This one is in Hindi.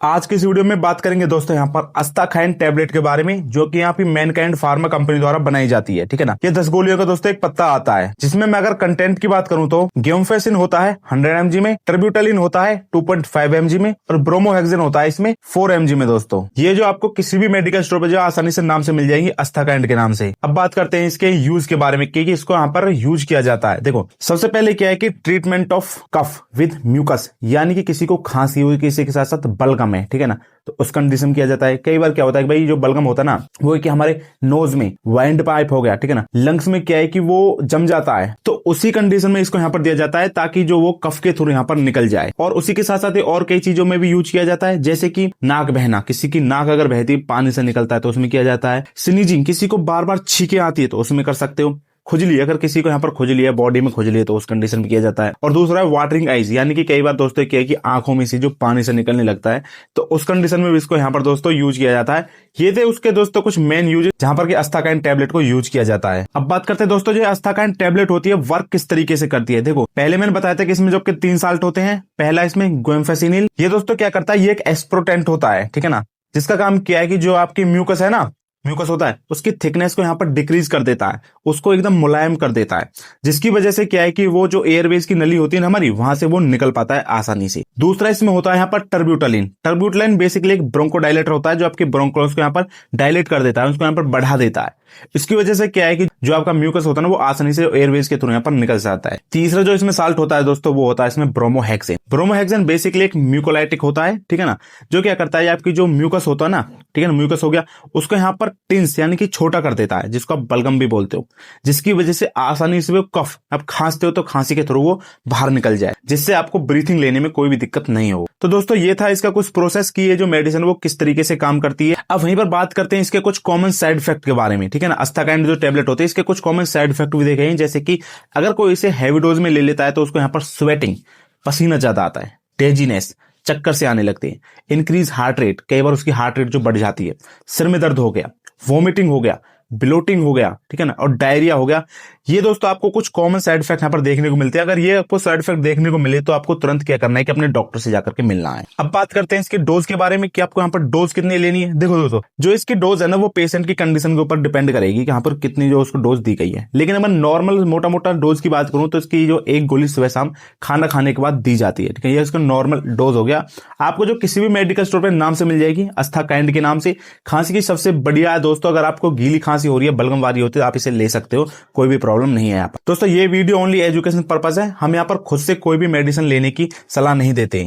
आज की इस वीडियो में बात करेंगे दोस्तों यहाँ पर अस्ताखाइन टैबलेट के बारे में, जो कि यहाँ पे मैनकाइंड फार्मा कंपनी द्वारा बनाई जाती है। ठीक है ना। ये 10 गोलियों का दोस्तों एक पत्ता आता है, जिसमें मैं अगर कंटेंट की बात करूं तो गेमफेसिन होता है 100 mg में, टर्ब्यूटेलिन होता है 2.5 mg में और ब्रोमोहेक्सिन होता है इसमें 4 mg में। दोस्तों ये जो आपको किसी भी मेडिकल स्टोर पर जो आसानी से नाम से मिल जाएंगी अस्ताखाइन के नाम से। अब बात करते हैं इसके यूज के बारे में कि इसको यहाँ पर यूज किया जाता है। देखो सबसे पहले क्या है कि treatment of cough with mucus, यानी कि किसी को खांसी हुई, किसी के साथ साथ बलगम है, ठीक है ना, तो उस कंडीशन किया जाता है। कई बार क्या होता है कि भाई जो बलगम होता है ना, वो है कि हमारे नोज में वाइंड पाइप हो गया, ठीक है ना, लंग्स में क्या है कि वो जम जाता है, तो उसी कंडीशन में इसको यहाँ पर दिया जाता है ताकि जो वो कफ के थ्रू यहाँ पर निकल जाए। और उसी के साथ साथ और कई चीजों में भी यूज किया जाता है, जैसे कि नाक बहना, किसी की नाक अगर बहती पानी से निकलता है तो उसमें किया जाता है। स्नीजिंग, किसी को बार बार छींके आती है तो उसमें कर सकते हो। खुजली, अगर किसी को यहाँ पर खुजली है, बॉडी में खुजली है, तो उस कंडीशन में किया जाता है। और दूसरा है वाटरिंग आइज, यानी कि कई बार दोस्तों क्या है कि आंखों में से जो पानी से निकलने लगता है, तो उस कंडीशन में भी इसको यहाँ पर दोस्तों यूज किया जाता है। ये थे उसके दोस्तों कुछ मेन यूज जहां पर कि अस्ताखाइन टैबलेट को यूज किया जाता है। अब बात करते हैं दोस्तों जो अस्ताखाइन टैबलेट होती है वर्क किस तरीके से करती है। देखो पहले मैंने बताया था कि इसमें जो 3 साल्ट होते हैं। पहला इसमें गुएम्फेसिनिल, ये दोस्तों क्या करता है, ये एक एस्प्रोटेंट होता है, ठीक है ना, जिसका काम क्या है कि जो आपकी म्यूकस है ना, म्यूकस होता है, उसकी थिकनेस को यहाँ पर डिक्रीज कर देता है, उसको एकदम मुलायम कर देता है, जिसकी वजह से क्या है कि वो जो एयरवेज की नली होती है ना हमारी, वहां से वो निकल पाता है आसानी से। दूसरा इसमें होता है यहाँ पर टर्ब्यूटेलिन। टर्ब्यूटेलिन बेसिकली एक ब्रोंकोडायलेटर होता है, जो आपके ब्रोंकोल्स को यहाँ पर डायलेट कर देता है, उसको यहाँ पर बढ़ा देता है। इसकी वजह से क्या है कि जो आपका म्यूकस होता है ना, वो आसानी से एयरवेज के थ्रू यहाँ पर निकल जाता है। तीसरा जो इसमें साल्ट होता है दोस्तों, वो होता है इसमें ब्रोमोहेक्सिन। ब्रोमोहेक्सिन बेसिकली एक म्यूकोलाइटिक होता है, ठीक है ना, जो क्या करता है आपकी जो म्यूकस होता है ना, ठीक है ना, म्यूकस हो गया, उसको यहाँ पर टिंस यानी कि छोटा कर देता है, जिसको आप बलगम भी बोलते हो, जिसकी वजह से आसानी से वो कफ, आप खांसते हो तो खांसी के थ्रू वो बाहर निकल जाए, जिससे आपको ब्रीथिंग लेने में कोई भी दिक्कत नहीं हो। तो दोस्तों ये था इसका कुछ प्रोसेस की, ये जो मेडिसिन वो किस तरीके से काम करती है। अब वहीं पर बात करते हैं इसके कुछ कॉमन साइड इफेक्ट के बारे में, ठीक है ना। अस्ताखाइन जो टैबलेट होते हैं इसके कुछ कॉमन साइड इफेक्ट भी देखे हैं, जैसे कि अगर कोई इसे हैवी डोज में ले लेता है तो उसको यहाँ पर स्वेटिंग, पसीना ज्यादा आता है, डेजीनेस, चक्कर से आने लगते हैं, इंक्रीज हार्ट रेट, कई बार उसकी हार्ट रेट जो बढ़ जाती है, सिर में दर्द हो गया, वॉमिटिंग हो गया, ब्लोटिंग हो गया, ठीक है ना, और डायरिया हो गया। ये दोस्तों आपको कुछ कॉमन साइड इफेक्ट यहाँ पर देखने को मिलते हैं। अगर ये आपको साइड इफेक्ट देखने को मिले तो आपको तुरंत क्या करना है कि अपने डॉक्टर से जाकर के मिलना है। अब बात करते हैं इसके डोज के बारे में कि आपको यहाँ पर डोज कितनी लेनी है। देखो दोस्तों जो इसकी डोज है ना, वो पेशेंट की कंडीशन के ऊपर डिपेंड करेगी कि यहाँ पर कितनी जो उसको डोज दी गई है। लेकिन अगर नॉर्मल मोटा मोटा डोज की बात करूं तो इसकी जो 1 गोली सुबह शाम खाना खाने के बाद दी जाती है, ठीक है, ये इसका नॉर्मल डोज हो गया। आपको जो किसी भी मेडिकल स्टोर पर नाम से मिल जाएगी अस्ताखाइन के नाम से। खांसी की सबसे बढ़िया है दोस्तों, अगर आपको गीली खांसी हो रही है, बलगम वाली होती है, आप इसे ले सकते हो, कोई भी प्रॉब्लम नहीं है यहाँ पर। दोस्तों ये वीडियो ओनली एजुकेशन पर्पस है, हम यहाँ पर खुद से कोई भी मेडिसिन लेने की सलाह नहीं देते हैं।